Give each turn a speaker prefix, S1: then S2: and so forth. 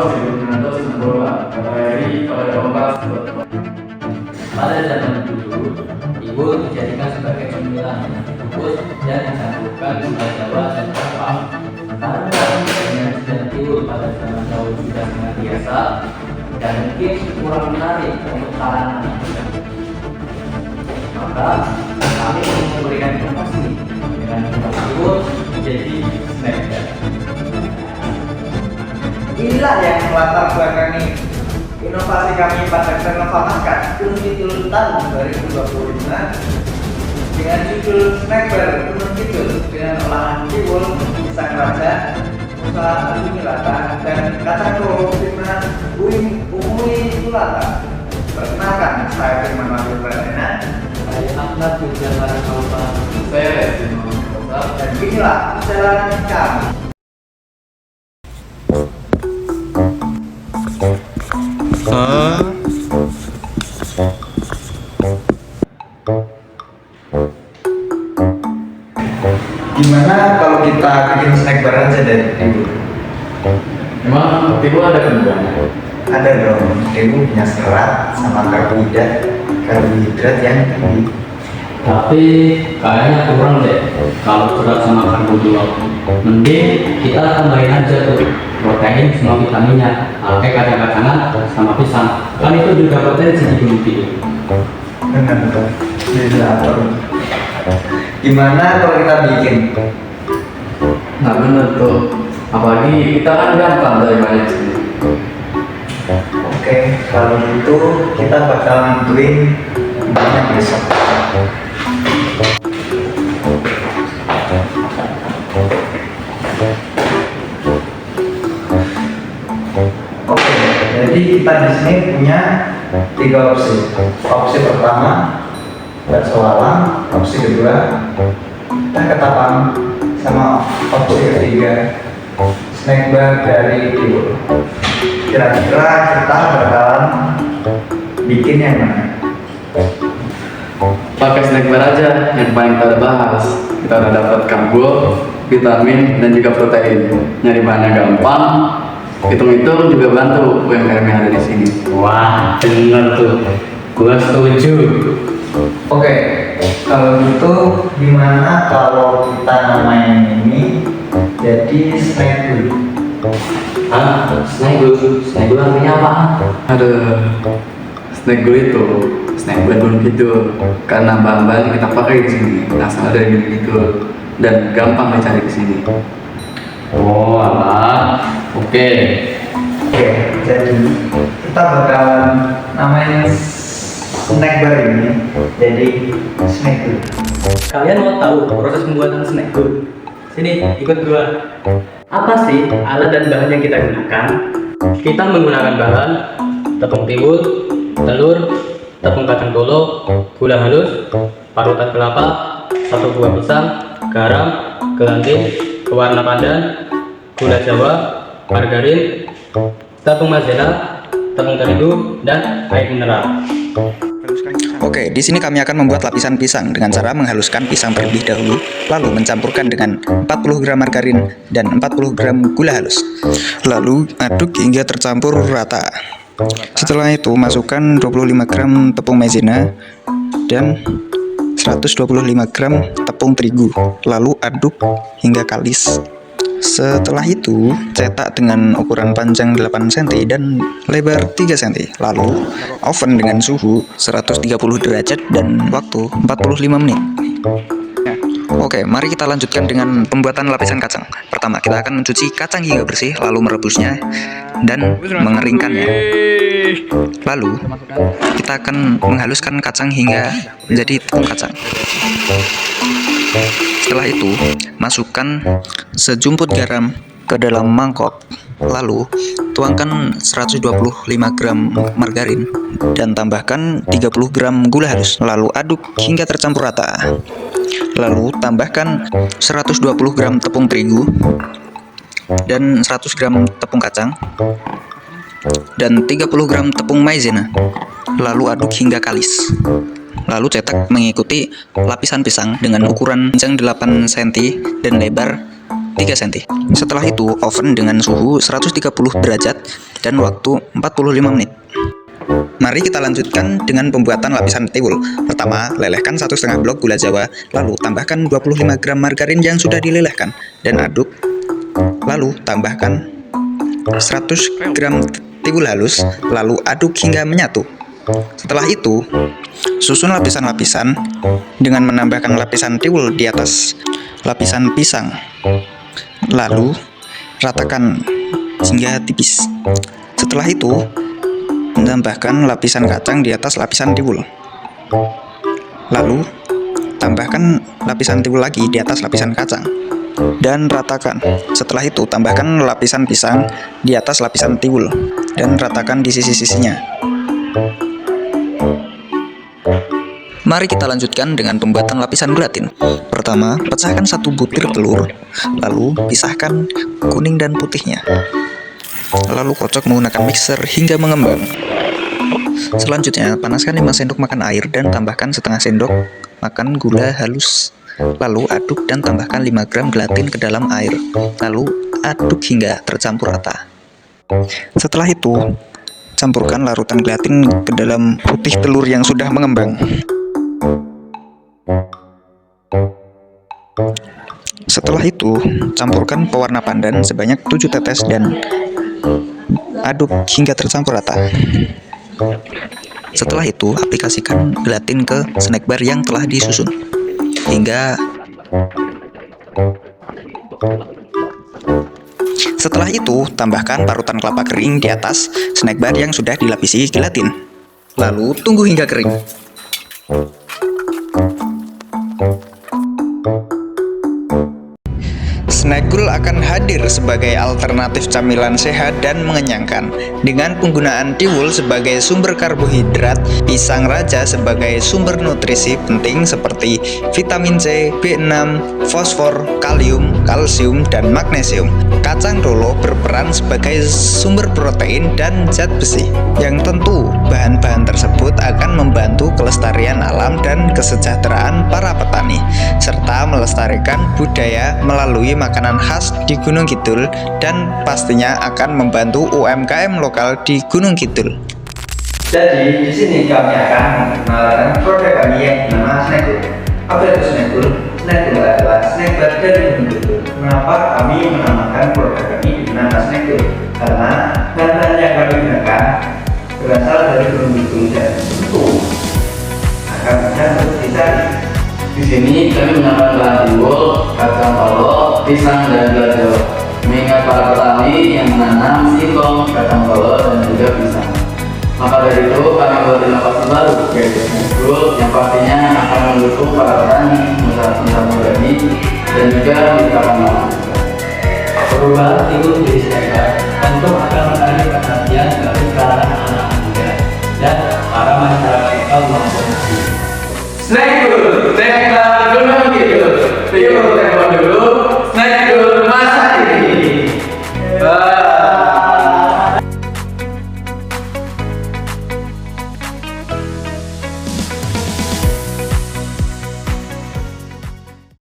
S1: tahun 1992 KBRI kepada Kompas.
S2: Pada zaman dulu, tiwul dijadikan sebagai cemilan yang dibungkus dan dicampurkan gula Jawa dan kelapa. Karena penyajian tiwul pada zaman dahulu sudah sangat biasa dan mungkin kurang menarik untuk kalangan yang muda, maka kami ingin memberikan inovasi dengan membuat tiwul menjadi snack bar.
S3: Inilah yang melatar belakangi inovasi kami pada Karnaval Makan Gunung Kidul tahun 2025 dengan judul Snack Bar Gunung Kidul dengan olahan tiwul, pisang raja, usaha Sulata dan kacang kolo dengan umui Sulata. Perkenalkan, saya Firman Wahyu Pradana,
S2: Saya Ahmad Hujan Barakaulah.
S1: Saya Resi Muhammad.
S3: dan inilah perjalanan kami. Gimana kalau kita bikin snack bar aja dari tiwul?
S1: Memang tiwul ada kandungannya.
S3: Ada dong, tiwul punya serat sama karbohidrat yang tinggi.
S2: Tapi kayaknya kurang deh kalau berat sama karbohidrat. Mending kita tambahin aja tuh protein sama vitaminnya, kayak kacang-kacangan sama pisang. Kan itu juga potensi di gunung tiwul.
S3: Benar dong. Gimana kalau kita bikin?
S1: Nah bener tuh, apalagi kita kan gampang dari banyak sini.
S3: Oke, kalau gitu kita bakal nentuin banyak besok. Oke, jadi kita di sini punya 3 opsi. Opsi pertama, bakso alam. Opsi kedua, ketapang. Sama opsi ketiga, snack bar dari tiwul. Kira-kira kita bakalan bikin yang mana?
S1: Pakai snack bar aja yang paling kita bahas. Kita udah dapat karbo, vitamin dan juga protein. Nyari bahannya gampang. Hitung-hitung juga bantu UMKM yang ada di sini.
S2: Wah, bener tuh. Gua setuju.
S3: Oke, kalau gitu gimana kalau kita namain ini jadi snack dulu?
S2: Snack dulu artinya apa?
S1: Ada snack gue itu snack bar Gunung Kidul karena bahan-bahan yang kita pakai di sini asal dari Gunung Kidul dan gampang dicari di sini.
S2: Oh, alah. Oke.
S3: Oke, jadi kita bakalan namain snack bar ini jadi snack dulu.
S2: Kalian mau tahu proses pembuatan snack good? Sini, ikut gua. Apa sih alat dan bahan yang kita gunakan? Kita menggunakan bahan tepung tiwul, telur, tepung kacang tolo, gula halus, parutan kelapa, 1 buah pisang, garam, gelantin, pewarna pandan, gula Jawa, margarin, tepung maizena, tepung terigu, dan air mineral.
S4: Oke, di sini kami akan membuat lapisan pisang dengan cara menghaluskan pisang terlebih dahulu, lalu mencampurkan dengan 40 gram margarin dan 40 gram gula halus. Lalu aduk hingga tercampur rata. Setelah itu masukkan 25 gram tepung maizena dan 125 gram tepung terigu, lalu aduk hingga kalis. Setelah itu, cetak dengan ukuran panjang 8 cm dan lebar 3 cm. Lalu, oven dengan suhu 130 derajat dan waktu 45 menit. Oke, mari kita lanjutkan dengan pembuatan lapisan kacang. Pertama, kita akan mencuci kacang hingga bersih, lalu merebusnya dan mengeringkannya. Lalu, kita akan menghaluskan kacang hingga menjadi tepung kacang. Setelah itu, masukkan sejumput garam ke dalam mangkok. Lalu, tuangkan 125 gram margarin dan tambahkan 30 gram gula halus. Lalu aduk hingga tercampur rata. Lalu, tambahkan 120 gram tepung terigu dan 100 gram tepung kacang dan 30 gram tepung maizena. Lalu aduk hingga kalis. Lalu cetak mengikuti lapisan pisang dengan ukuran panjang 8 cm dan lebar 3 cm. Setelah itu, oven dengan suhu 130 derajat dan waktu 45 menit. Mari kita lanjutkan dengan pembuatan lapisan tiwul. Pertama, lelehkan 1,5 blok gula jawa, lalu tambahkan 25 gram margarin yang sudah dilelehkan dan aduk. Lalu tambahkan 100 gram tiwul halus, lalu aduk hingga menyatu. Setelah itu, susun lapisan-lapisan dengan menambahkan lapisan tiwul di atas lapisan pisang. Lalu ratakan hingga tipis. Setelah itu, tambahkan lapisan kacang di atas lapisan tiwul. Lalu, tambahkan lapisan tiwul lagi di atas lapisan kacang dan ratakan. Setelah itu, tambahkan lapisan pisang di atas lapisan tiwul dan ratakan di sisi-sisinya. Mari kita lanjutkan dengan pembuatan lapisan gelatin. Pertama, pecahkan 1 butir telur, lalu pisahkan kuning dan putihnya. Lalu kocok menggunakan mixer hingga mengembang. Selanjutnya, panaskan 5 sendok makan air dan tambahkan setengah sendok makan gula halus. Lalu aduk dan tambahkan 5 gram gelatin ke dalam air. Lalu aduk hingga tercampur rata. Setelah itu, campurkan larutan gelatin ke dalam putih telur yang sudah mengembang. Setelah itu, campurkan pewarna pandan sebanyak 7 tetes dan aduk hingga tercampur rata. Setelah itu, aplikasikan gelatin ke snack bar yang telah disusun hingga setelah itu, tambahkan parutan kelapa kering di atas snack bar yang sudah dilapisi gelatin. Lalu tunggu hingga kering. Snackul akan hadir sebagai alternatif camilan sehat dan mengenyangkan dengan penggunaan tiwul sebagai sumber karbohidrat, pisang raja sebagai sumber nutrisi penting seperti vitamin C, B6, fosfor, kalium, kalsium, dan magnesium. Kacang rolo berperan sebagai sumber protein dan zat besi, yang tentu bahan-bahan tersebut akan membantu kelestarian alam dan kesejahteraan para petani, serta melestarikan budaya melalui makanan khas di Gunung Kidul dan pastinya akan membantu UMKM lokal di Gunung Kidul.
S3: Jadi di sini kami akan mengenalkan produk kami yang bernama Snackul. Apa itu Snackul? Snackul adalah snack bar dari Gunung Kidul. Mengapa kami menamakan produk kami dengan Snackul? Karena bahan yang kami gunakan berasal dari Gunung Kidul dan tentu akan mudah untuk dicari.
S1: Di sini kami menggunakan bahan tiwul, kacang polong, pisang, dan gula jawa. Mengingat para petani yang menanam singkong, kacang polong, dan juga pisang. Maka dari itu kami buat inovasi baru, yaitu Snackul, yang pastinya akan mendukung para petani usaha muda ini dan juga menciptakan lapangan.
S2: Perubahan tiwul menjadi snack bar tentu akan menarik perhatian dari kalangan anak muda dan para masyarakat lokal maupun asing.
S1: Snackul, snack bar Gunung Kidul. Yuk, tembak dulu.